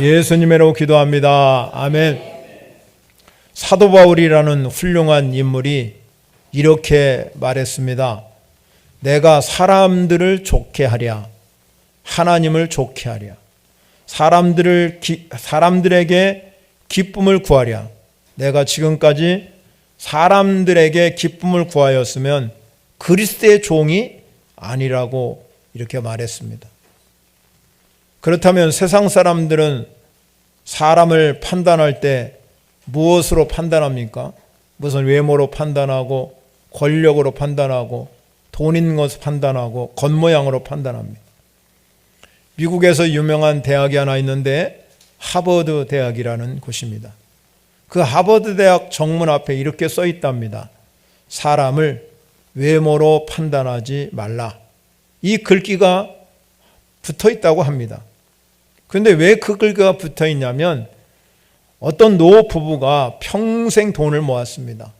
예수님으로 기도합니다. 아멘. 사도 바울이라는 훌륭한 인물이 이렇게 말했습니다. 내가 사람들을 좋게 하랴, 하나님을 좋게 하랴, 사람들에게 기쁨을 구하랴. 내가 지금까지 사람들에게 기쁨을 구하였으면 그리스도의 종이 아니라고 이렇게 말했습니다. 그렇다면 세상 사람들은 사람을 판단할 때 무엇으로 판단합니까? 무슨 외모로 판단하고, 권력으로 판단하고, 돈 있는 것을 판단하고, 겉모양으로 판단합니다. 미국에서 유명한 대학이 하나 있는데 하버드 대학이라는 곳입니다. 그 하버드 대학 정문 앞에 이렇게 써 있답니다. 사람을 외모로 판단하지 말라. 이 글귀가 붙어 있다고 합니다. 그런데 왜 그 글귀가 붙어 있냐면 어떤 노 부부가 평생 돈을 모았습니다.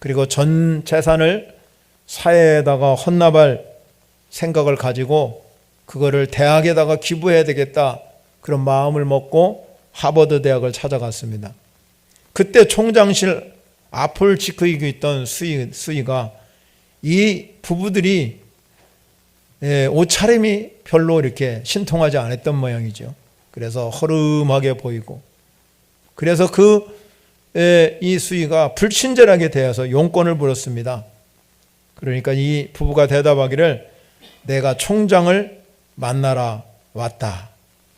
그리고 전 재산을 사회에다가 헌납할 생각을 가지고 그거를 대학에다가 기부해야 되겠다, 그런 마음을 먹고 하버드 대학을 찾아갔습니다. 그때 총장실 앞을 지키고 있던 수의가 이 부부들이 옷차림이 별로 이렇게 신통하지 않았던 모양이죠. 그래서 허름하게 보이고, 그래서 이 수의가 불친절하게 대해서 용건을 물었습니다. 그러니까 이 부부가 대답하기를 내가 총장을 만나러 왔다.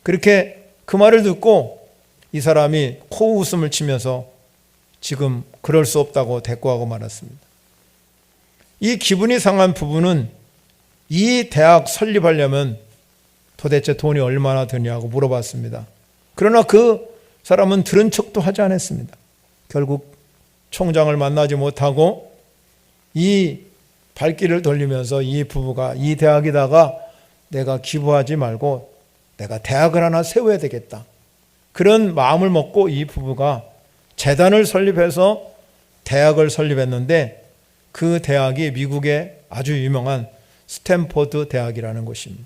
그렇게 그 말을 듣고 이 사람이 코웃음을 치면서 지금 그럴 수 없다고 대꾸하고 말았습니다. 이 기분이 상한 부부는 이 대학 설립하려면 도대체 돈이 얼마나 드냐고 물어봤습니다. 그러나 그 사람은 들은 척도 하지 않았습니다. 결국 총장을 만나지 못하고 이 발길을 돌리면서 이 부부가 이 대학에다가 내가 기부하지 말고 내가 대학을 하나 세워야 되겠다, 그런 마음을 먹고 이 부부가 재단을 설립해서 대학을 설립했는데 그 대학이 미국의 아주 유명한 스탠포드 대학이라는 곳입니다.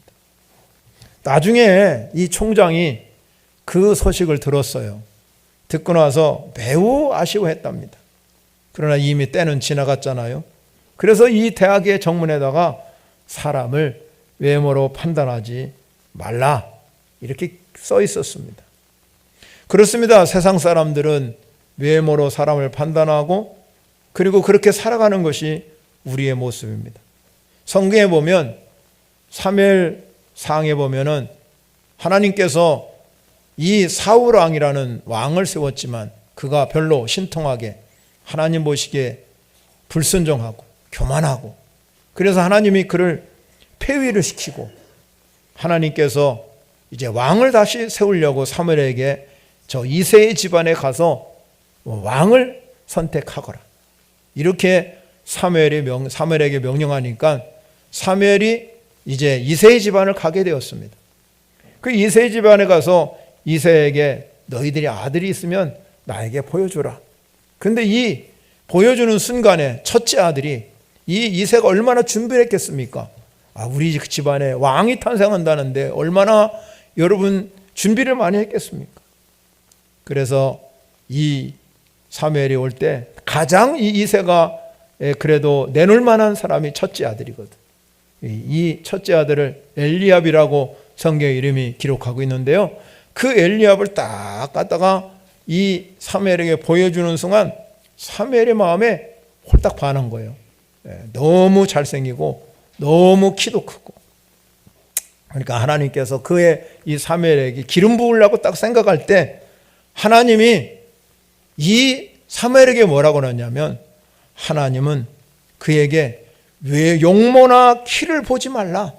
나중에 이 총장이 그 소식을 들었어요. 듣고 나서 매우 아쉬워했답니다. 그러나 이미 때는 지나갔잖아요. 그래서 이 대학의 정문에다가 사람을 외모로 판단하지 말라, 이렇게 써 있었습니다. 그렇습니다. 세상 사람들은 외모로 사람을 판단하고 그리고 그렇게 살아가는 것이 우리의 모습입니다. 성경에 보면 사무엘상에 보면은 하나님께서 이 사울 왕이라는 왕을 세웠지만 그가 별로 신통하게 하나님 보시기에 불순종하고 교만하고, 그래서 하나님이 그를 폐위를 시키고 하나님께서 이제 왕을 다시 세우려고 사무엘에게 저 이새의 집안에 가서 왕을 선택하거라, 이렇게 사무엘에게 명령하니까 사무엘이 이제 이새의 집안을 가게 되었습니다. 그 이새의 집안에 가서 이새에게 너희들이 아들이 있으면 나에게 보여주라. 그런데 이 보여주는 순간에 첫째 아들이 이 이새가 얼마나 준비를 했겠습니까? 우리 집안에 왕이 탄생한다는데 얼마나 여러분 준비를 많이 했겠습니까? 그래서 이 사무엘이 올 때 가장 이 이새가 그래도 내놓을 만한 사람이 첫째 아들이거든. 이 첫째 아들을 엘리압이라고 성경 이름이 기록하고 있는데요. 그 엘리압을 딱 갖다가 이 사무엘에게 보여주는 순간 사무엘의 마음에 홀딱 반한 거예요. 너무 잘생기고 너무 키도 크고, 그러니까 하나님께서 그의 이 사무엘에게 기름 부으려고 딱 생각할 때 하나님이 이 사무엘에게 뭐라고 하냐면 하나님은 그에게 왜 용모나 키를 보지 말라.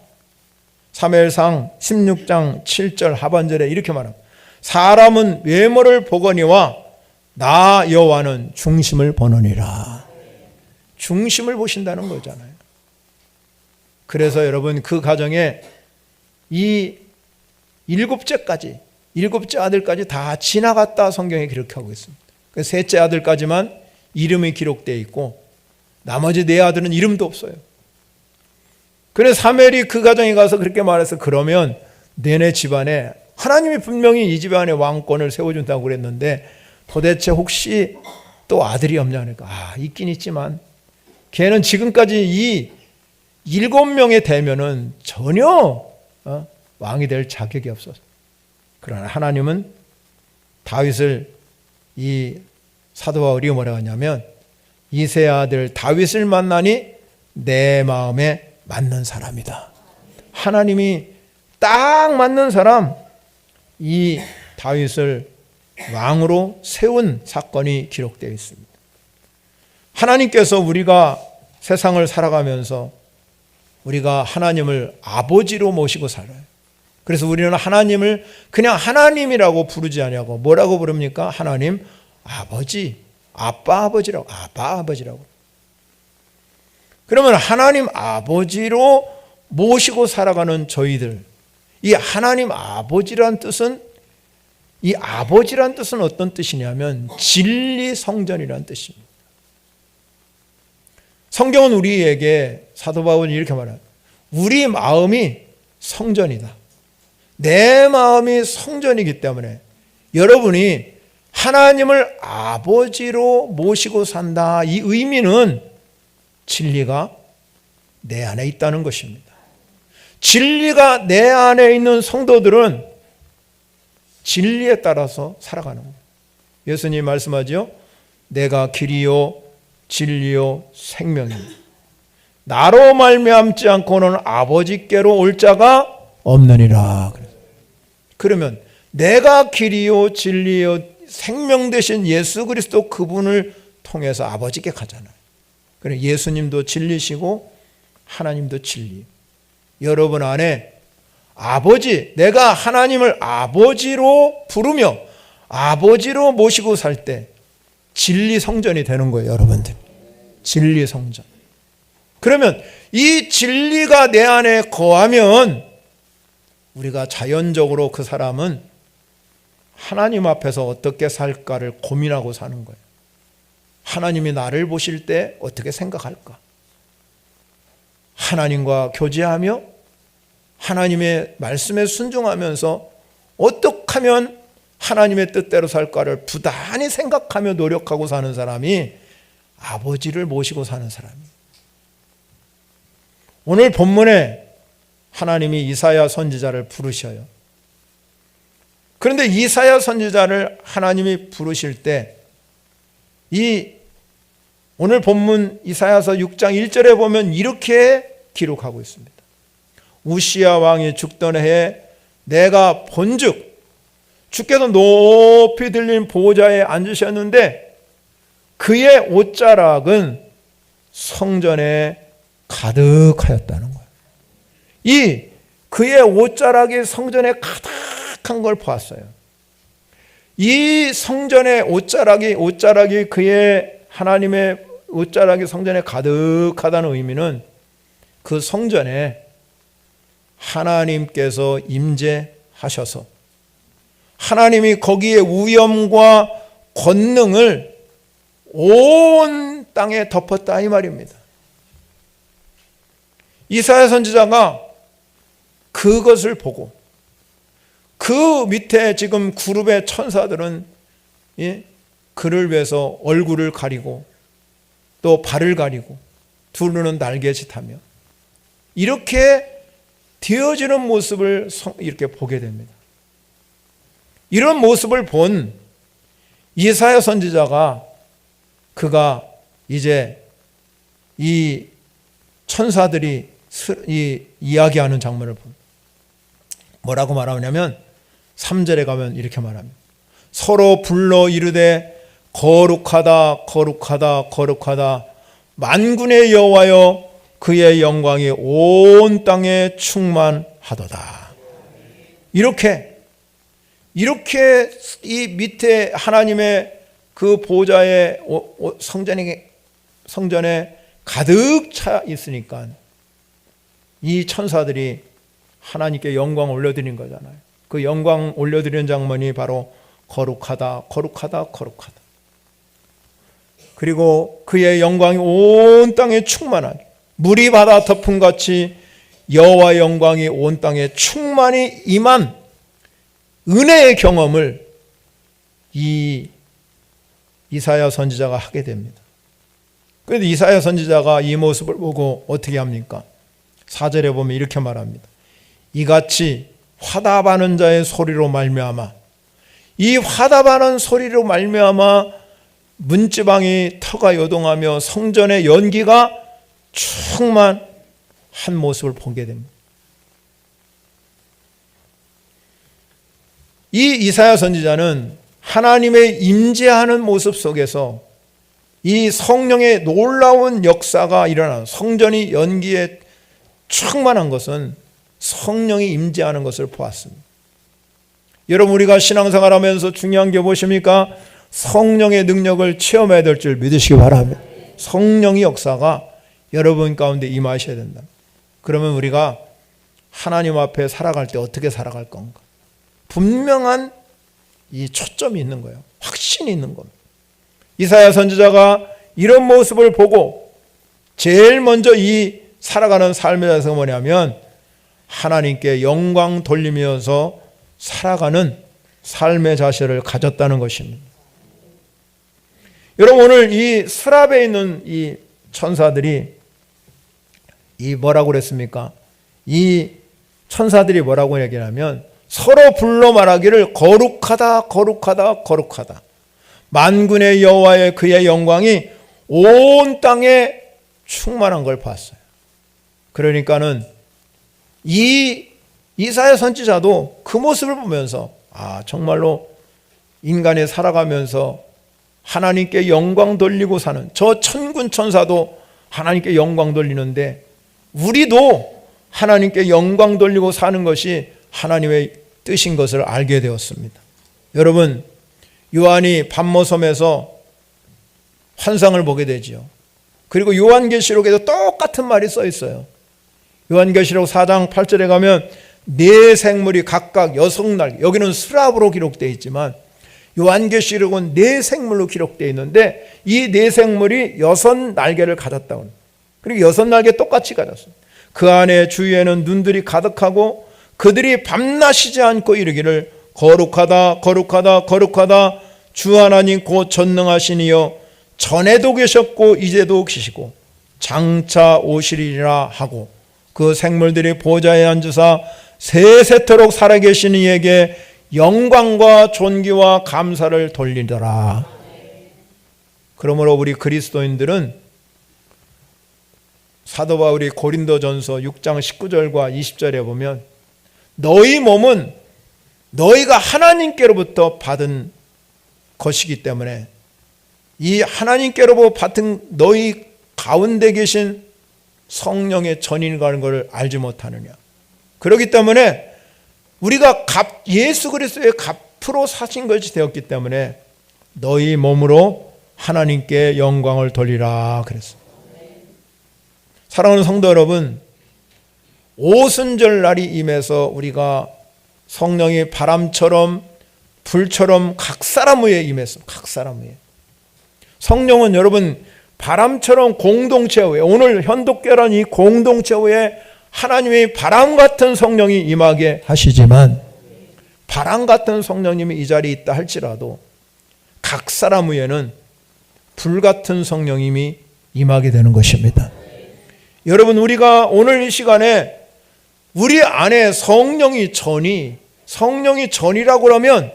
사무엘상 16장 7절 하반절에 이렇게 말합니다. 사람은 외모를 보거니와 나 여호와는 중심을 보느니라. 중심을 보신다는 거잖아요. 그래서 여러분 그 가정에 이 일곱째 아들까지 다 지나갔다 성경에 기록하고 있습니다. 그 셋째 아들까지만 이름이 기록되어 있고 나머지 네 아들은 이름도 없어요. 그래서 사무엘이 그 가정에 가서 그렇게 말해서 그러면 너네 집안에 하나님이 분명히 이 집안에 왕권을 세워준다고 그랬는데 도대체 혹시 또 아들이 없냐 그러니까 있긴 있지만 걔는 지금까지 이 7명의 대면은 전혀 왕이 될 자격이 없었어. 그러나 하나님은 다윗을, 이 사도 바울이 뭐라고 하냐면 이세 아들 다윗을 만나니 내 마음에 맞는 사람이다. 하나님이 딱 맞는 사람, 이 다윗을 왕으로 세운 사건이 기록되어 있습니다. 하나님께서 우리가 세상을 살아가면서 우리가 하나님을 아버지로 모시고 살아요. 그래서 우리는 하나님을 그냥 하나님이라고 부르지 않냐고. 뭐라고 부릅니까? 하나님 아버지, 아빠 아버지라고. 그러면 하나님 아버지로 모시고 살아가는 저희들, 이 하나님 아버지란 뜻은, 이 아버지란 뜻은 어떤 뜻이냐면 진리 성전이란 뜻입니다. 성경은 우리에게, 사도 바울은 이렇게 말해요. 우리 마음이 성전이다. 내 마음이 성전이기 때문에 여러분이 하나님을 아버지로 모시고 산다. 이 의미는 진리가 내 안에 있다는 것입니다. 진리가 내 안에 있는 성도들은 진리에 따라서 살아가는 거예요. 예수님 말씀하죠. 내가 길이요 진리요 생명입니다. 나로 말미암지 않고는 아버지께로 올 자가 없느니라. 그러면 내가 길이요 진리요 생명 되신 예수 그리스도 그분을 통해서 아버지께 가잖아요. 그래 예수님도 진리시고 하나님도 진리. 여러분 안에 아버지, 내가 하나님을 아버지로 부르며 아버지로 모시고 살 때 진리 성전이 되는 거예요, 여러분들. 진리 성전. 그러면 이 진리가 내 안에 거하면 우리가 자연적으로 그 사람은 하나님 앞에서 어떻게 살까를 고민하고 사는 거예요. 하나님이 나를 보실 때 어떻게 생각할까? 하나님과 교제하며 하나님의 말씀에 순종하면서 어떻게 하면 하나님의 뜻대로 살까를 부단히 생각하며 노력하고 사는 사람이 아버지를 모시고 사는 사람이에요. 오늘 본문에 하나님이 이사야 선지자를 부르셔요. 그런데 이사야 선지자를 하나님이 부르실 때 이 오늘 본문 이사야서 6장 1절에 보면 이렇게 기록하고 있습니다. 우시야 왕이 죽던 해에 내가 본즉 주께서 높이 들린 보좌에 앉으셨는데 그의 옷자락은 성전에 가득하였다는 거예요. 이 그의 옷자락이 성전에 가득한 걸 보았어요. 이 성전의 옷자락이 그의 하나님의 옷자락이 성전에 가득하다는 의미는 그 성전에 하나님께서 임재하셔서 하나님이 거기에 위엄과 권능을 온 땅에 덮었다 이 말입니다. 이사야 선지자가 그것을 보고 그 밑에 지금 그룹의 천사들은 그를 위해서 얼굴을 가리고 또 발을 가리고 두 눈은 날개짓하며 이렇게 되어지는 모습을 이렇게 보게 됩니다. 이런 모습을 본 이사야 선지자가 그가 이제 이 천사들이 이야기하는 장면을 봅니다. 뭐라고 말하냐면 3절에 가면 이렇게 말합니다. 서로 불러 이르되 거룩하다 거룩하다 거룩하다 만군의 여호와여 그의 영광이 온 땅에 충만하도다. 이렇게 이 밑에 하나님의 그 보좌의 성전에 가득 차 있으니까 이 천사들이 하나님께 영광 올려드린 거잖아요. 그 영광 올려드리는 장면이 바로 거룩하다 거룩하다 거룩하다. 그리고 그의 영광이 온 땅에 충만하게 물이 바다 덮음같이 여호와의 영광이 온 땅에 충만히 임한 은혜의 경험을 이 이사야 선지자가 하게 됩니다. 그런데 이사야 선지자가 이 모습을 보고 어떻게 합니까? 4절에 보면 이렇게 말합니다. 이같이 화답하는 자의 소리로 말미암아, 이 화답하는 소리로 말미암아 문지방이 터가 요동하며 성전의 연기가 충만한 모습을 보게 됩니다. 이 이사야 선지자는 하나님의 임재하는 모습 속에서 이 성령의 놀라운 역사가 일어나는, 성전이 연기에 충만한 것은 성령이 임재하는 것을 보았습니다. 여러분, 우리가 신앙생활하면서 중요한 게 무엇입니까? 성령의 능력을 체험해야 될 줄 믿으시기 바랍니다. 성령의 역사가 여러분 가운데 임하셔야 된다. 그러면 우리가 하나님 앞에 살아갈 때 어떻게 살아갈 건가? 분명한 이 초점이 있는 거예요. 확신이 있는 겁니다. 이사야 선지자가 이런 모습을 보고 제일 먼저 이 살아가는 삶에 대해서 뭐냐면 하나님께 영광 돌리면서 살아가는 삶의 자세를 가졌다는 것입니다. 여러분, 오늘 이 스랍에 있는 이 천사들이 이 뭐라고 그랬습니까? 이 천사들이 뭐라고 얘기하냐면 서로 불러 말하기를 거룩하다 거룩하다 거룩하다. 만군의 여호와의 그의 영광이 온 땅에 충만한 걸 봤어요. 그러니까는 이 이사야 선지자도 그 모습을 보면서 정말로 인간이 살아가면서 하나님께 영광 돌리고 사는 저 천군 천사도 하나님께 영광 돌리는데 우리도 하나님께 영광 돌리고 사는 것이 하나님의 뜻인 것을 알게 되었습니다. 여러분, 요한이 밤모섬에서 환상을 보게 되지요. 그리고 요한계시록에도 똑같은 말이 써 있어요. 요한계시록 4장 8절에 가면 네 생물이 각각 6날개, 여기는 스랍으로 기록되어 있지만 요한계시록은 네 생물로 기록되어 있는데 이 네 생물이 6날개를 가졌다고 합니다. 그리고 6날개 똑같이 가졌습니다. 그 안에 주위에는 눈들이 가득하고 그들이 밤낮 쉬지 않고 이르기를 거룩하다 거룩하다 거룩하다 주 하나님 곧 전능하신 이여 전에도 계셨고 이제도 계시고 장차 오시리라 하고 그 생물들이 보좌에 앉으사 세세토록 살아계신 이에게 영광과 존귀와 감사를 돌리더라. 그러므로 우리 그리스도인들은 사도 바울이 고린도전서 6장 19절과 20절에 보면 너희 몸은 너희가 하나님께로부터 받은 것이기 때문에 이 하나님께로부터 받은 너희 가운데 계신 성령의 전인이라는 것을 알지 못하느냐. 그렇기 때문에 우리가 예수 그리스도의 값으로 사신 것이 되었기 때문에 너희 몸으로 하나님께 영광을 돌리라 그랬습니다. 사랑하는 성도 여러분, 오순절 날이 임해서 우리가 성령이 바람처럼 불처럼 각 사람 위에 임했습니다. 각 사람 위에. 성령은 여러분 바람처럼 공동체 위에, 오늘 현독교란 이 공동체 위에 하나님의 바람 같은 성령이 임하게 하시지만 바람 같은 성령님이 이 자리에 있다 할지라도 각 사람 위에는 불 같은 성령님이 임하게 되는 것입니다. 여러분, 우리가 오늘 이 시간에 우리 안에 성령이 전이라고 하면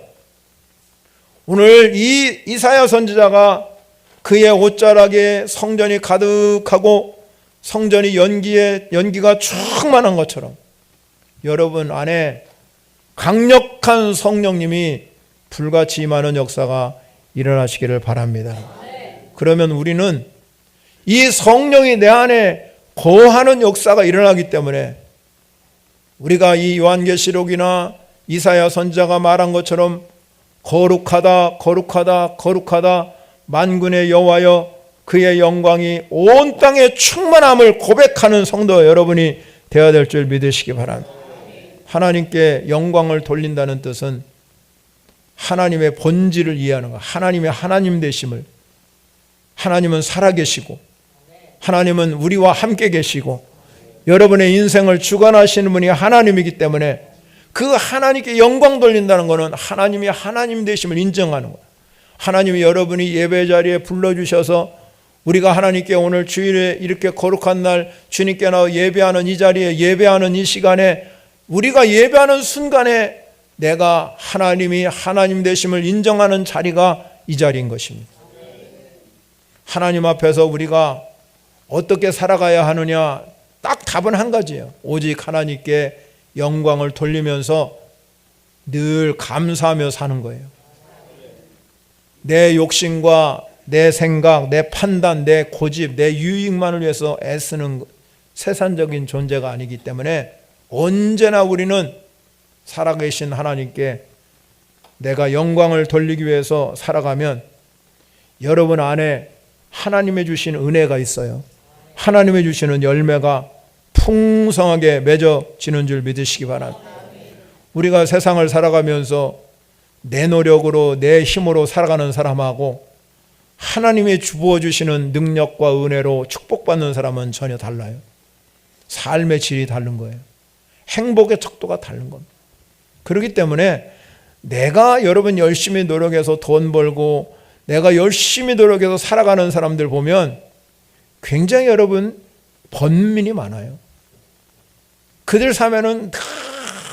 오늘 이 이사야 선지자가 그의 옷자락에 성전이 가득하고 성전이 연기가 충만한 것처럼 여러분 안에 강력한 성령님이 불같이 임하는 역사가 일어나시기를 바랍니다. 그러면 우리는 이 성령이 내 안에 거하는 역사가 일어나기 때문에 우리가 이 요한계시록이나 이사야 선지자가 말한 것처럼 거룩하다 거룩하다 거룩하다 만군의 여호와여 그의 영광이 온 땅에 충만함을 고백하는 성도 여러분이 되어야 될 줄 믿으시기 바랍니다. 하나님께 영광을 돌린다는 뜻은 하나님의 본질을 이해하는 것, 하나님의 하나님 되심을, 하나님은 살아계시고 하나님은 우리와 함께 계시고 여러분의 인생을 주관하시는 분이 하나님이기 때문에 그 하나님께 영광 돌린다는 것은 하나님이 하나님 되심을 인정하는 거예요. 하나님이 여러분이 예배 자리에 불러주셔서 우리가 하나님께 오늘 주일에 이렇게 거룩한 날 주님께 나와 예배하는 이 자리에 예배하는 이 시간에 우리가 예배하는 순간에 내가 하나님이 하나님 되심을 인정하는 자리가 이 자리인 것입니다. 하나님 앞에서 우리가 어떻게 살아가야 하느냐, 딱 답은 한 가지예요. 오직 하나님께 영광을 돌리면서 늘 감사하며 사는 거예요. 내 욕심과 내 생각, 내 판단, 내 고집, 내 유익만을 위해서 애쓰는 세상적인 존재가 아니기 때문에 언제나 우리는 살아계신 하나님께 내가 영광을 돌리기 위해서 살아가면 여러분 안에 하나님의 주신 은혜가 있어요. 하나님의 주시는 열매가 풍성하게 맺어지는 줄 믿으시기 바랍니다. 우리가 세상을 살아가면서 내 노력으로 내 힘으로 살아가는 사람하고 하나님이 부어주시는 능력과 은혜로 축복받는 사람은 전혀 달라요. 삶의 질이 다른 거예요. 행복의 척도가 다른 겁니다. 그렇기 때문에 내가 여러분 열심히 노력해서 돈 벌고 내가 열심히 노력해서 살아가는 사람들 보면 굉장히 여러분 번민이 많아요. 그들 삶에는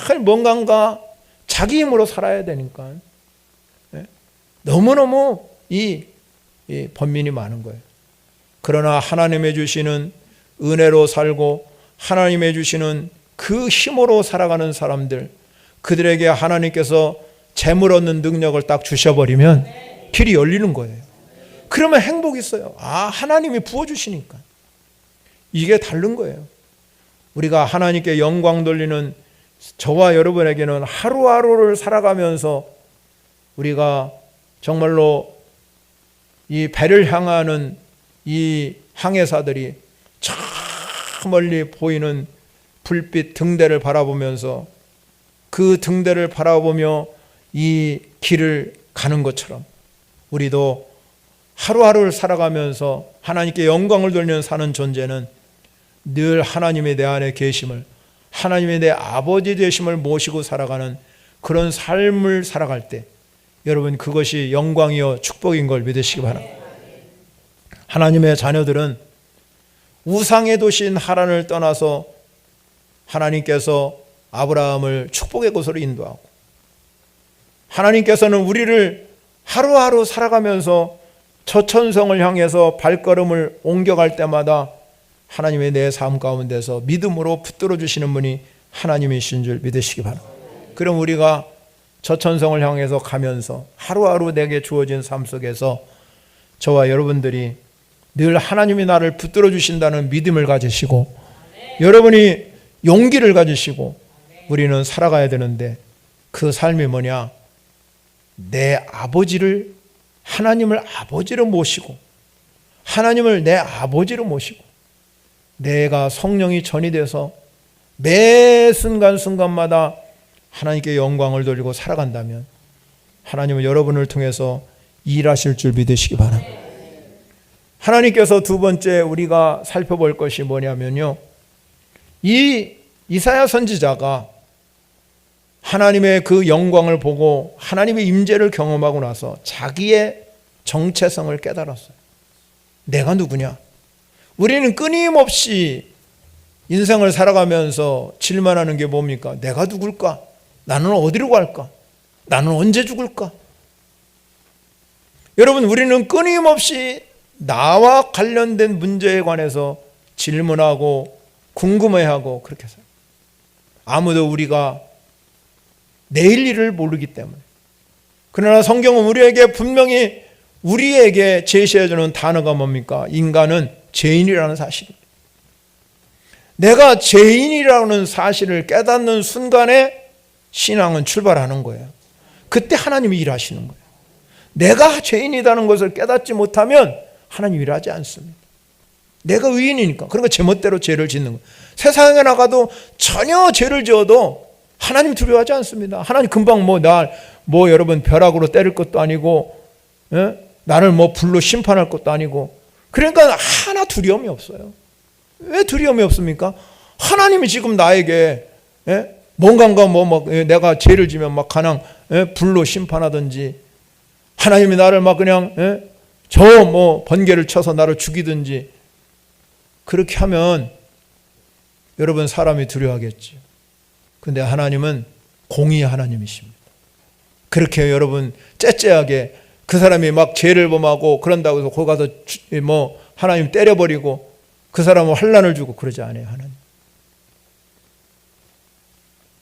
늘 뭔가 자기 힘으로 살아야 되니까 너무너무 이 번민이 많은 거예요. 그러나 하나님의 주시는 은혜로 살고 하나님의 주시는 그 힘으로 살아가는 사람들, 그들에게 하나님께서 재물 얻는 능력을 딱 주셔버리면 길이 열리는 거예요. 그러면 행복이 있어요. 하나님이 부어주시니까. 이게 다른 거예요. 우리가 하나님께 영광 돌리는 저와 여러분에게는 하루하루를 살아가면서 우리가 정말로 이 배를 향하는 이 항해사들이 저 멀리 보이는 불빛 등대를 바라보면서 그 등대를 바라보며 이 길을 가는 것처럼 우리도 하루하루를 살아가면서 하나님께 영광을 돌리는 사는 존재는 늘 하나님의 내 안에 계심을, 하나님의 내 아버지 되심을 모시고 살아가는 그런 삶을 살아갈 때 여러분 그것이 영광이요 축복인 걸 믿으시기 바랍니다. 하나님의 자녀들은 우상의 도시인 하란을 떠나서 하나님께서 아브라함을 축복의 곳으로 인도하고 하나님께서는 우리를 하루하루 살아가면서 저천성을 향해서 발걸음을 옮겨갈 때마다 하나님의 내 삶 가운데서 믿음으로 붙들어 주시는 분이 하나님이신 줄 믿으시기 바랍니다. 그럼 우리가 저천성을 향해서 가면서 하루하루 내게 주어진 삶 속에서 저와 여러분들이 늘 하나님이 나를 붙들어 주신다는 믿음을 가지시고 여러분이 용기를 가지시고 우리는 살아가야 되는데 그 삶이 뭐냐? 내 아버지를, 하나님을 아버지로 모시고 하나님을 내 아버지로 모시고 내가 성령이 전이 돼서 매 순간순간마다 하나님께 영광을 돌리고 살아간다면 하나님은 여러분을 통해서 일하실 줄 믿으시기 바랍니다. 하나님께서 두 번째 우리가 살펴볼 것이 뭐냐면요, 이 이사야 선지자가 하나님의 그 영광을 보고 하나님의 임재를 경험하고 나서 자기의 정체성을 깨달았어요. 내가 누구냐? 우리는 끊임없이 인생을 살아가면서 질문하는 게 뭡니까? 내가 누굴까? 나는 어디로 갈까? 나는 언제 죽을까? 여러분, 우리는 끊임없이 나와 관련된 문제에 관해서 질문하고 궁금해하고 그렇게 살아요. 아무도 우리가 내일 일을 모르기 때문에. 그러나 성경은 우리에게 분명히 우리에게 제시해주는 단어가 뭡니까? 인간은 죄인이라는 사실입니다. 내가 죄인이라는 사실을 깨닫는 순간에 신앙은 출발하는 거예요. 그때 하나님이 일하시는 거예요. 내가 죄인이라는 것을 깨닫지 못하면 하나님이 일하지 않습니다. 내가 의인이니까. 그러니까 제멋대로 죄를 짓는 거예요. 세상에 나가도 전혀 죄를 지어도 하나님 두려워하지 않습니다. 하나님 금방 여러분 벼락으로 때릴 것도 아니고, 나를 불로 심판할 것도 아니고, 그러니까 하나 두려움이 없어요. 왜 두려움이 없습니까? 하나님이 지금 나에게 뭔가 뭐 내가 죄를 지면 막 그냥 불로 심판하든지, 하나님이 나를 막 그냥 저 뭐 번개를 쳐서 나를 죽이든지, 그렇게 하면 여러분 사람이 두려워하겠죠. 근데 하나님은 공의의 하나님이십니다. 그렇게 여러분 째째하게 그 사람이 막 죄를 범하고 그런다고 해서 거기 가서 뭐 하나님 때려버리고 그 사람은 환난을 주고 그러지 않아요.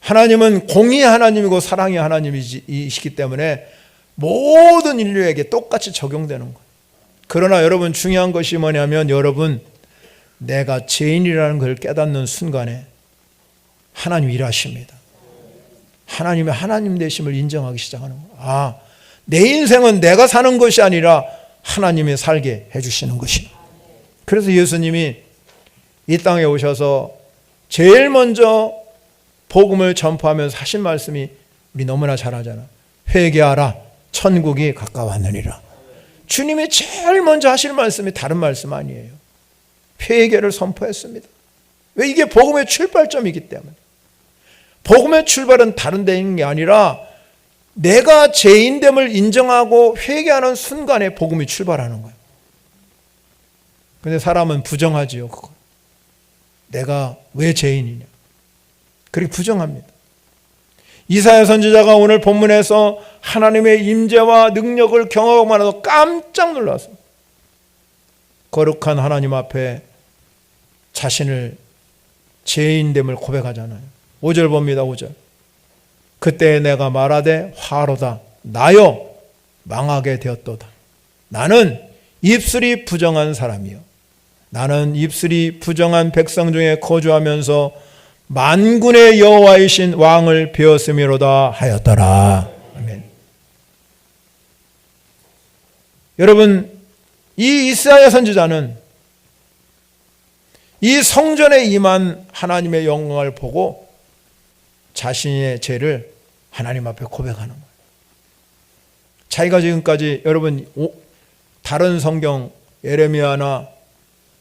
하나님은 공의의 하나님이고 사랑의 하나님이시기 때문에 모든 인류에게 똑같이 적용되는 거예요. 그러나 여러분 중요한 것이 뭐냐면, 여러분 내가 죄인이라는 걸 깨닫는 순간에 하나님이 일하십니다. 하나님의 하나님 되심을 인정하기 시작하는 거예요. 내 인생은 내가 사는 것이 아니라 하나님이 살게 해주시는 것이다. 그래서 예수님이 이 땅에 오셔서 제일 먼저 복음을 전파하면서 하신 말씀이 우리 너무나 잘 알잖아. 회개하라, 천국이 가까웠느니라. 주님이 제일 먼저 하실 말씀이 다른 말씀 아니에요. 회개를 선포했습니다. 왜? 이게 복음의 출발점이기 때문에. 복음의 출발은 다른 데 있는 게 아니라 내가 죄인됨을 인정하고 회개하는 순간에 복음이 출발하는 거예요. 그런데 사람은 부정하지요. 그거. 내가 왜 죄인이냐. 그렇게 부정합니다. 이사야 선지자가 오늘 본문에서 하나님의 임재와 능력을 경험하고 나서 깜짝 놀랐어요. 거룩한 하나님 앞에 자신을 죄인됨을 고백하잖아요. 5절 봅니다. 5절. 그때 내가 말하되 화로다 나여 망하게 되었도다. 나는 입술이 부정한 사람이요, 나는 입술이 부정한 백성 중에 거주하면서 만군의 여호와이신 왕을 배웠음이로다 하였더라. 아멘. 여러분, 이 이사야 선지자는 이 성전에 임한 하나님의 영광을 보고 자신의 죄를 하나님 앞에 고백하는 거예요. 자기가 지금까지 여러분 다른 성경 예레미야나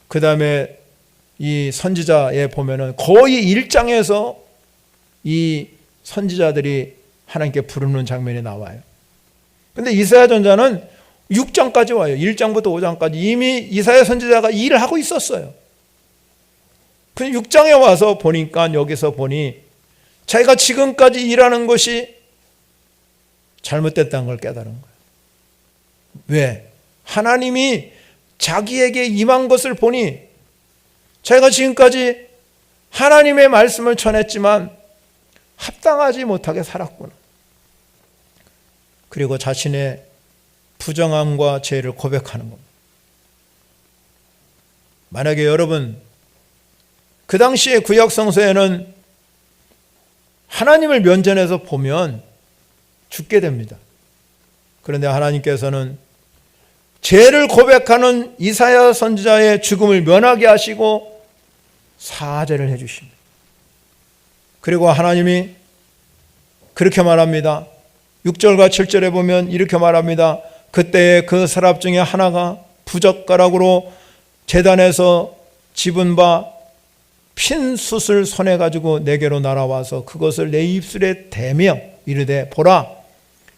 그 다음에 이 선지자에 보면은 거의 1장에서 이 선지자들이 하나님께 부르는 장면이 나와요. 근데 이사야 전자는 6장까지 와요. 1장부터 5장까지 이미 이사야 선지자가 일을 하고 있었어요. 근데 6장에 와서 보니까, 여기서 보니 자기가 지금까지 일하는 것이 잘못됐다는 걸 깨달은 거예요. 왜? 하나님이 자기에게 임한 것을 보니 자기가 지금까지 하나님의 말씀을 전했지만 합당하지 못하게 살았구나. 그리고 자신의 부정함과 죄를 고백하는 겁니다. 만약에 여러분 그 당시에 구약 성서에는 하나님을 면전에서 보면 죽게 됩니다. 그런데 하나님께서는 죄를 고백하는 이사야 선지자의 죽음을 면하게 하시고 사죄를 해주십니다. 그리고 하나님이 그렇게 말합니다. 6절과 7절에 보면 이렇게 말합니다. 그때에 그 서랍 중에 하나가 부젓가락으로 제단에서 집은 바 핀 숯을 손에 가지고 내게로 날아와서 그것을 내 입술에 대며 이르되 보라,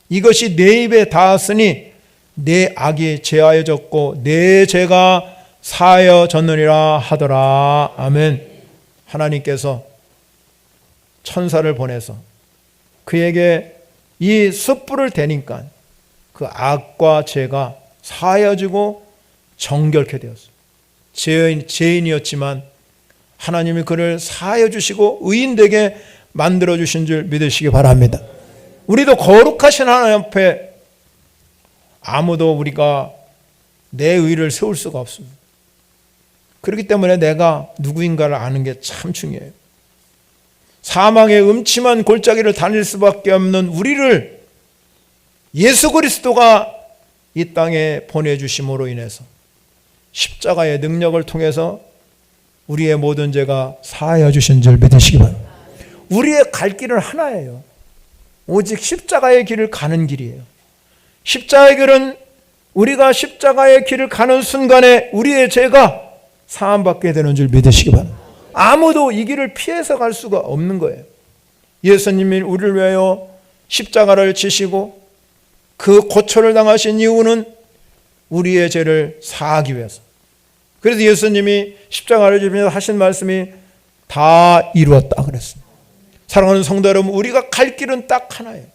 이것이 내 입에 닿았으니 내 악이 제하여졌고 내 죄가 사하여졌느니라 하더라. 아멘. 하나님께서 천사를 보내서 그에게 이 숯불을 대니까 그 악과 죄가 사하여지고 정결케 되었어요. 죄인이었지만 하나님이 그를 사하여 주시고 의인되게 만들어 주신 줄 믿으시기 바랍니다. 우리도 거룩하신 하나님 앞에 아무도 우리가 내 의를 세울 수가 없습니다. 그렇기 때문에 내가 누구인가를 아는 게 참 중요해요. 사망의 음침한 골짜기를 다닐 수밖에 없는 우리를 예수 그리스도가 이 땅에 보내주심으로 인해서 십자가의 능력을 통해서 우리의 모든 죄가 사하여 주신 줄 믿으시기 바랍니다. 우리의 갈 길은 하나예요. 오직 십자가의 길을 가는 길이에요. 십자가의 길은 우리가 십자가의 길을 가는 순간에 우리의 죄가 사함받게 되는 줄 믿으시기 바랍니다. 아무도 이 길을 피해서 갈 수가 없는 거예요. 예수님이 우리를 위하여 십자가를 지시고 그 고초를 당하신 이유는 우리의 죄를 사하기 위해서. 그래서 예수님이 십자가를 지면서 하신 말씀이 다 이루었다 그랬습니다. 사랑하는 성도 여러분, 우리가 갈 길은 딱 하나예요.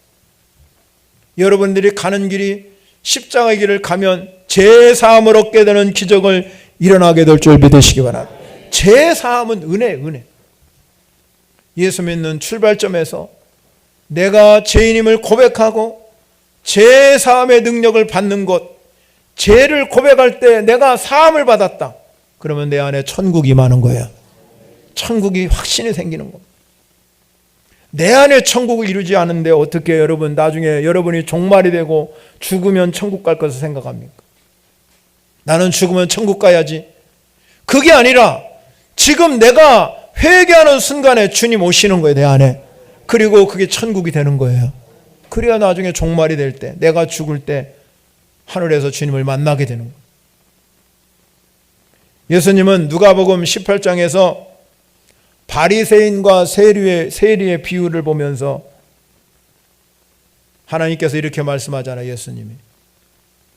여러분들이 가는 길이 십자가의 길을 가면 죄사함을 얻게 되는 기적을 일어나게 될 줄 믿으시기 바랍니다. 죄사함은 은혜. 예수 믿는 출발점에서 내가 죄인임을 고백하고 죄사함의 능력을 받는 것, 죄를 고백할 때 내가 사함을 받았다. 그러면 내 안에 천국이 임하는 거예요. 천국이 확신이 생기는 겁니다. 내 안에 천국을 이루지 않은데 어떻게 여러분 나중에 여러분이 종말이 되고 죽으면 천국 갈 것을 생각합니까? 나는 죽으면 천국 가야지. 그게 아니라 지금 내가 회개하는 순간에 주님 오시는 거예요, 내 안에. 그리고 그게 천국이 되는 거예요. 그래야 나중에 종말이 될 때, 내가 죽을 때 하늘에서 주님을 만나게 되는 거예요. 예수님은 누가복음 18장에서 바리새인과 세리의 비유를 보면서 하나님께서 이렇게 말씀하잖아요. 예수님이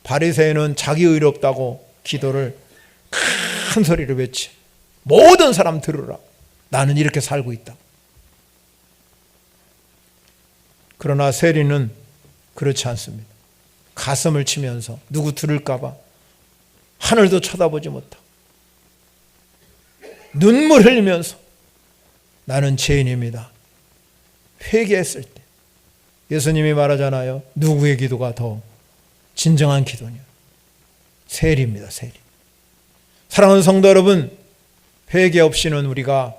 바리새인은 자기 의롭다고 기도를 큰 소리로 외치, 모든 사람 들으라, 나는 이렇게 살고 있다. 그러나 세리는 그렇지 않습니다. 가슴을 치면서 누구 들을까 봐 하늘도 쳐다보지 못하고 눈물 흘리면서 나는 죄인입니다. 회개했을 때 예수님이 말하잖아요. 누구의 기도가 더 진정한 기도냐? 세리입니다. 세리. 사랑하는 성도 여러분, 회개 없이는 우리가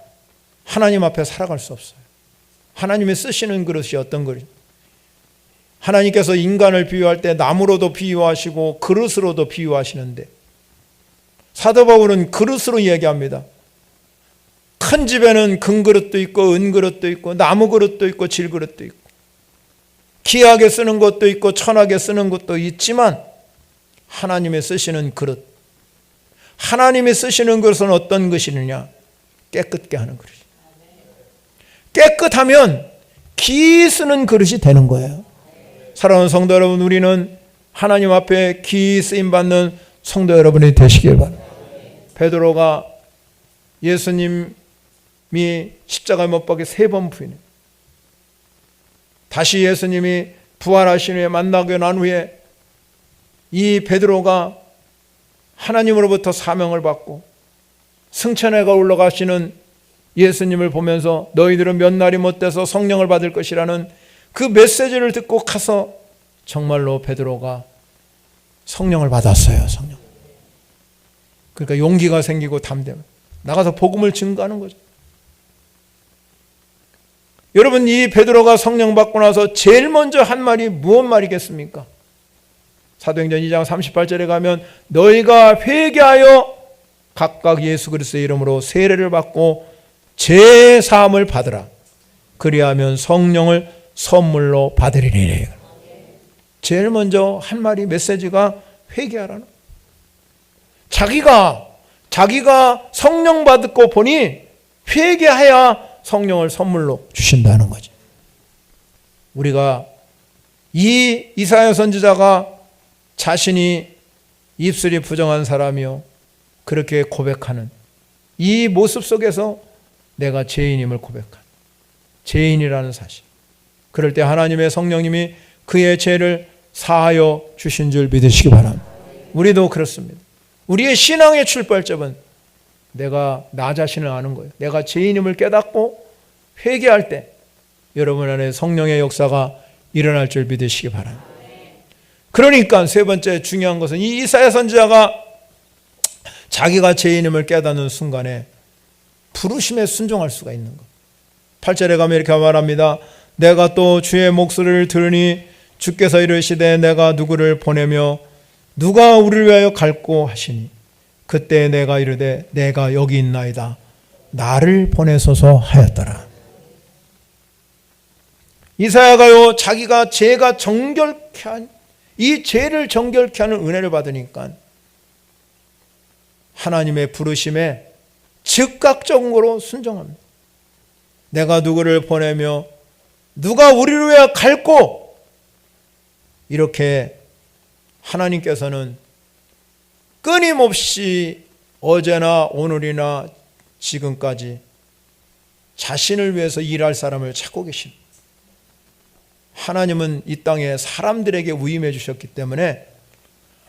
하나님 앞에 살아갈 수 없어요. 하나님이 쓰시는 그릇이 어떤 그릇? 하나님께서 인간을 비유할 때 나무로도 비유하시고 그릇으로도 비유하시는데 사도 바울은 그릇으로 이야기합니다. 큰 집에는 금그릇도 있고 은그릇도 있고 나무 그릇도 있고 질그릇도 있고 귀하게 쓰는 것도 있고 천하게 쓰는 것도 있지만 하나님이 쓰시는 그릇, 하나님이 쓰시는 그릇은 어떤 것이느냐? 깨끗게 하는 그릇이. 깨끗하면 기 쓰는 그릇이 되는 거예요. 사랑하는 성도 여러분, 우리는 하나님 앞에 기 쓰임 받는 성도 여러분이 되시길 바랍니다. 베드로가 예수님이 십자가에 못 박혀 3번 부인해. 다시 예수님이 부활하신 후에 만나게 난 후에 이 베드로가 하나님으로부터 사명을 받고 승천해가 올라가시는 예수님을 보면서 너희들은 몇 날이 못 돼서 성령을 받을 것이라는 그 메시지를 듣고 가서 정말로 베드로가 성령을 받았어요. 성령. 그러니까 용기가 생기고 담대함. 나가서 복음을 증거하는 거죠. 여러분, 이 베드로가 성령 받고 나서 제일 먼저 한 말이 무슨 말이겠습니까? 사도행전 2장 38절에 가면 너희가 회개하여 각각 예수 그리스도의 이름으로 세례를 받고 죄 사함을 받으라. 그리하면 성령을 선물로 받으리니. 제일 먼저 한 말이 메시지가 회개하라는. 자기가 성령 받고 보니 회개해야 성령을 선물로 주신다는 거죠. 우리가 이 이사야 선지자가 자신이 입술이 부정한 사람이요 그렇게 고백하는 이 모습 속에서 내가 죄인임을 고백한 죄인이라는 사실. 그럴 때 하나님의 성령님이 그의 죄를 사하여 주신 줄 믿으시기 바랍니다. 우리도 그렇습니다. 우리의 신앙의 출발점은 내가 나 자신을 아는 거예요. 내가 죄인임을 깨닫고 회개할 때 여러분 안에 성령의 역사가 일어날 줄 믿으시기 바랍니다. 그러니까 세 번째 중요한 것은 이 이사야 선지자가 자기가 죄인임을 깨닫는 순간에 부르심에 순종할 수가 있는 것. 8절에 가면 이렇게 말합니다. 내가 또 주의 목소리를 들으니 주께서 이르시되 내가 누구를 보내며 누가 우리를 위하여 갈고 하시니 그때 내가 이르되 내가 여기 있나이다. 나를 보내소서 하였더라. 이사야가요 자기가 죄가 정결케 한 이 죄를 정결케 하는 은혜를 받으니까 하나님의 부르심에 즉각적으로 순종합니다. 내가 누구를 보내며 누가 우리를 위해 갈고, 이렇게 하나님께서는 끊임없이 어제나 오늘이나 지금까지 자신을 위해서 일할 사람을 찾고 계십니다. 하나님은 이 땅에 사람들에게 위임해 주셨기 때문에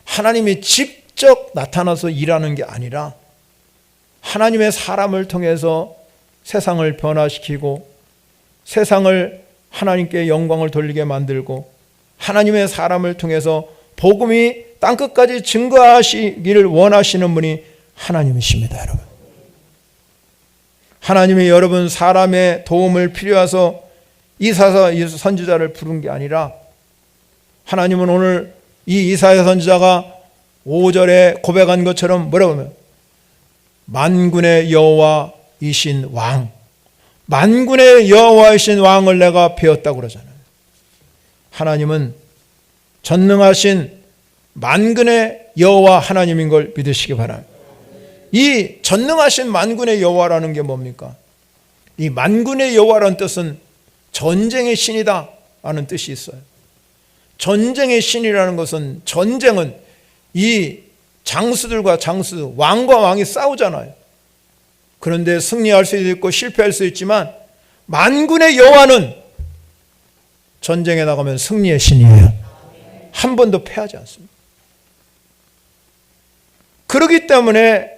하나님이 직접 나타나서 일하는 게 아니라 하나님의 사람을 통해서 세상을 변화시키고 세상을 하나님께 영광을 돌리게 만들고 하나님의 사람을 통해서 복음이 땅끝까지 증거하시기를 원하시는 분이 하나님이십니다, 여러분. 하나님이 여러분 사람의 도움을 필요해서 이사야 선지자를 부른 게 아니라 하나님은 오늘 이 이사야 선지자가 5절에 고백한 것처럼 뭐라고 하면 만군의 여호와이신 왕, 만군의 여호와이신 왕을 내가 배웠다고 그러잖아요. 하나님은 전능하신 만군의 여호와 하나님인 걸 믿으시기 바랍니다. 이 전능하신 만군의 여호와라는 게 뭡니까? 이 만군의 여호와라는 뜻은 전쟁의 신이다 라는 뜻이 있어요. 전쟁의 신이라는 것은, 전쟁은 이 장수들과 장수, 왕과 왕이 싸우잖아요. 그런데 승리할 수도 있고 실패할 수 있지만 만군의 여호와는 전쟁에 나가면 승리의 신이에요. 한 번도 패하지 않습니다. 그렇기 때문에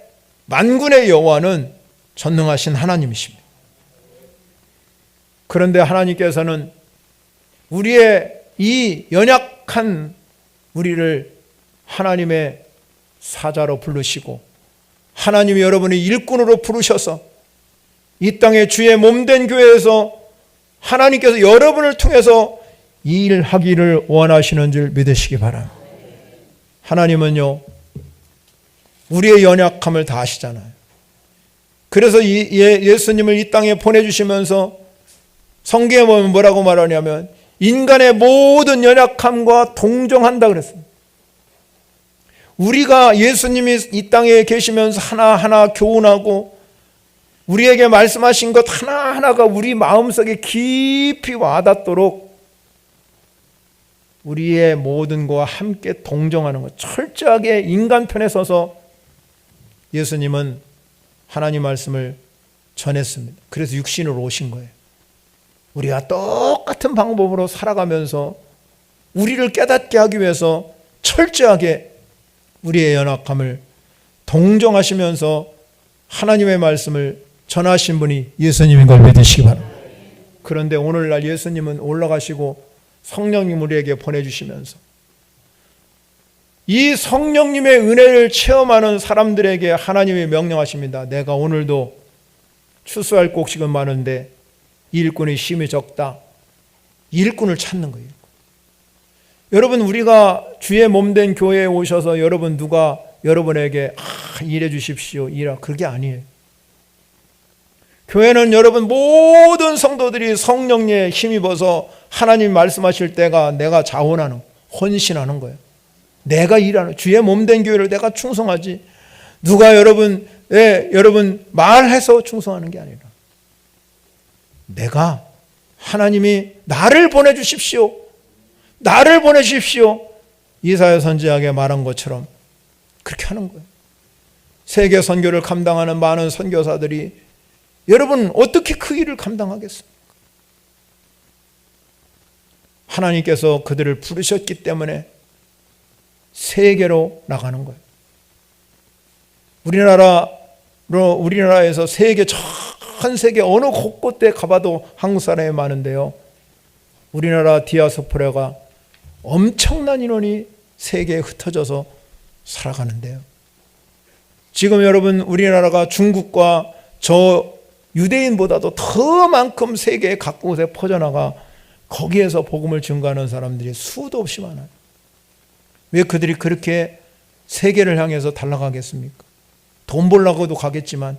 만군의 여호와는 전능하신 하나님이십니다. 그런데 하나님께서는 우리의 이 연약한 우리를 하나님의 사자로 부르시고 하나님이 여러분의 일꾼으로 부르셔서 이 땅에 주의 몸된 교회에서 하나님께서 여러분을 통해서 일하기를 원하시는 줄 믿으시기 바랍니다. 하나님은요, 우리의 연약함을 다 아시잖아요. 그래서 예수님을 이 땅에 보내주시면서 성경에 보면 뭐라고 말하냐면 인간의 모든 연약함과 동정한다 그랬습니다. 우리가 예수님이 이 땅에 계시면서 하나하나 교훈하고 우리에게 말씀하신 것 하나하나가 우리 마음속에 깊이 와닿도록 우리의 모든 것과 함께 동정하는 것, 철저하게 인간 편에 서서 예수님은 하나님 말씀을 전했습니다. 그래서 육신으로 오신 거예요. 우리가 똑같은 방법으로 살아가면서 우리를 깨닫게 하기 위해서 철저하게 우리의 연약함을 동정하시면서 하나님의 말씀을 전하신 분이 예수님인 걸 믿으시기 바랍니다. 그런데 오늘날 예수님은 올라가시고 성령님 우리에게 보내주시면서 이 성령님의 은혜를 체험하는 사람들에게 하나님이 명령하십니다. 내가 오늘도 추수할 곡식은 많은데 일꾼의 힘이 적다. 일꾼을 찾는 거예요. 여러분, 우리가 주의 몸된 교회에 오셔서 여러분 누가 여러분에게 일해 주십시오, 일하, 그게 아니에요. 교회는 여러분 모든 성도들이 성령에 힘입어서 하나님 말씀하실 때가 내가 자원하는, 헌신하는 거예요. 내가 일하는, 주의 몸된 교회를 내가 충성하지, 누가 여러분 말해서 충성하는 게 아니라 내가, 하나님이 나를 보내주십시오, 나를 보내십시오, 이사야 선지자에게 말한 것처럼 그렇게 하는 거예요. 세계 선교를 감당하는 많은 선교사들이 여러분 어떻게 그 일을 감당하겠습니까? 하나님께서 그들을 부르셨기 때문에 세계로 나가는 거예요. 우리나라에서 전 세계 어느 곳곳에 가봐도 한국 사람이 많은데요, 우리나라 디아스포라가 엄청난 인원이 세계에 흩어져서 살아가는데요, 지금 여러분 우리나라가 중국과 저 유대인보다도 더 만큼 세계 각곳에 퍼져나가 거기에서 복음을 증거하는 사람들이 수도 없이 많아요. 왜 그들이 그렇게 세계를 향해서 달려가겠습니까? 돈 벌려고도 가겠지만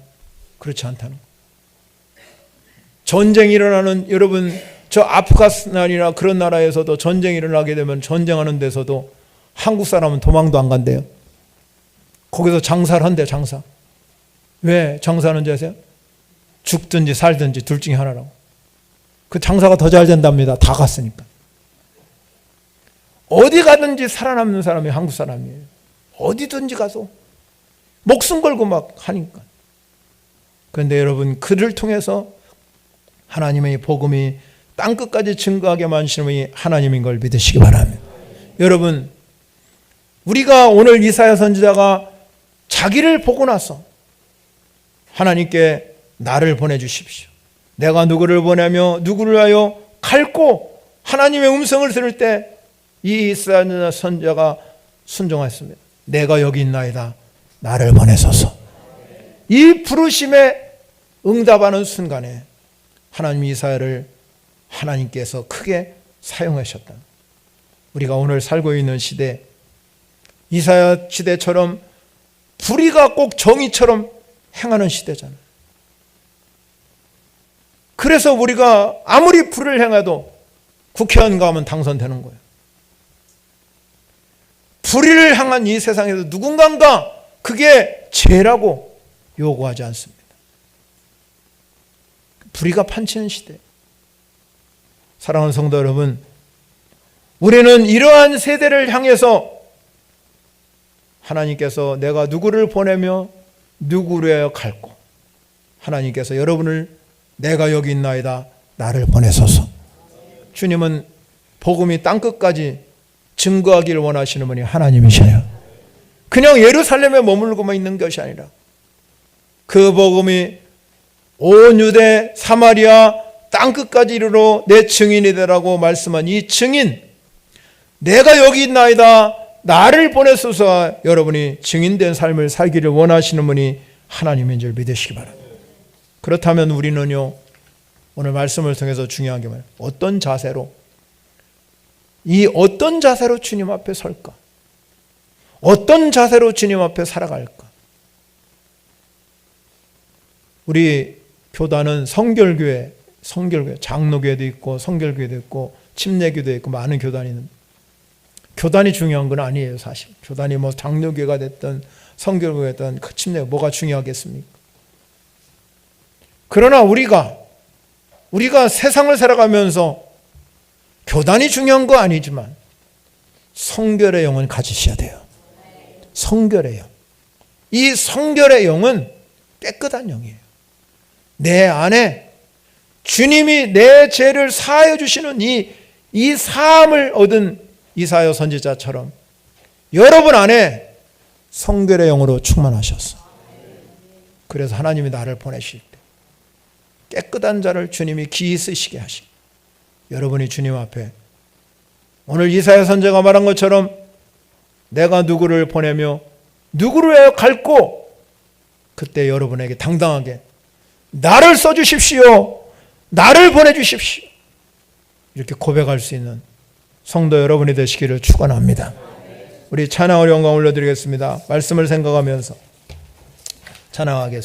그렇지 않다는 거예요. 전쟁이 일어나는, 여러분 저 아프가니스탄이나 그런 나라에서도 전쟁이 일어나게 되면 전쟁하는 데서도 한국 사람은 도망도 안 간대요. 거기서 장사를 한대요, 장사. 왜 장사하는지 아세요? 죽든지 살든지 둘 중에 하나라고. 그 장사가 더 잘 된답니다. 다 갔으니까. 어디 가든지 살아남는 사람이 한국 사람이에요. 어디든지 가서 목숨 걸고 막 하니까. 그런데 여러분, 그를 통해서 하나님의 복음이 땅끝까지 증거하게 만드시는 분이 하나님인 걸 믿으시기 바랍니다. 여러분, 우리가 오늘 이사야 선지자가 자기를 보고 나서 하나님께 나를 보내주십시오. 내가 누구를 보내며 누구를 하여 갈고 하나님의 음성을 들을 때 이 이사야 선지자가 순종했습니다. 내가 여기 있나이다. 나를 보내소서. 이 부르심에 응답하는 순간에 하나님 이사야를 하나님께서 크게 사용하셨다. 우리가 오늘 살고 있는 시대, 이사야 시대처럼 불의가 꼭 정의처럼 행하는 시대잖아요. 그래서 우리가 아무리 불을 행해도 국회의원 가면 당선되는 거예요. 불의를 향한 이 세상에서 누군가가 그게 죄라고 요구하지 않습니다. 불의가 판치는 시대. 사랑하는 성도 여러분, 우리는 이러한 세대를 향해서 하나님께서 내가 누구를 보내며 누구를 하여 갈고 하나님께서 여러분을 내가 여기 있나이다. 나를 보내소서. 주님은 복음이 땅끝까지 증거하기를 원하시는 분이 하나님이셔요. 그냥 예루살렘에 머물고만 있는 것이 아니라 그 복음이 온 유대 사마리아 땅끝까지 이르러 내 증인이 되라고 말씀한 이 증인, 내가 여기 있나이다. 나를 보내소서. 여러분이 증인된 삶을 살기를 원하시는 분이 하나님인 줄 믿으시기 바랍니다. 그렇다면 우리는요, 오늘 말씀을 통해서 중요한 게 뭐예요? 어떤 자세로 주님 앞에 설까? 어떤 자세로 주님 앞에 살아갈까? 우리 교단은 성결교회, 장로교회도 있고 성결교회도 있고 침례교도 있고 많은 교단이 있는데, 교단이 중요한 건 아니에요. 사실 교단이 뭐 장로교회가 됐든 성결교회가 됐든 침례 뭐가 중요하겠습니까? 그러나 우리가 세상을 살아가면서 교단이 중요한 거 아니지만 성결의 영은 가지셔야 돼요. 성결의 영. 이 성결의 영은 깨끗한 영이에요. 내 안에 주님이 내 죄를 사하여 주시는 이 사함을 얻은 이사야 선지자처럼 여러분 안에 성결의 영으로 충만하셨어. 그래서 하나님이 나를 보내실 때 깨끗한 자를 주님이 기이 쓰시게 하시고, 여러분이 주님 앞에 오늘 이사야 선지자가 말한 것처럼 내가 누구를 보내며 누구를 하여 갈고, 그때 여러분에게 당당하게 나를 써주십시오. 나를 보내주십시오. 이렇게 고백할 수 있는 성도 여러분이 되시기를 축원합니다. 우리 찬양을 영광 올려드리겠습니다. 말씀을 생각하면서 찬양하겠습니다.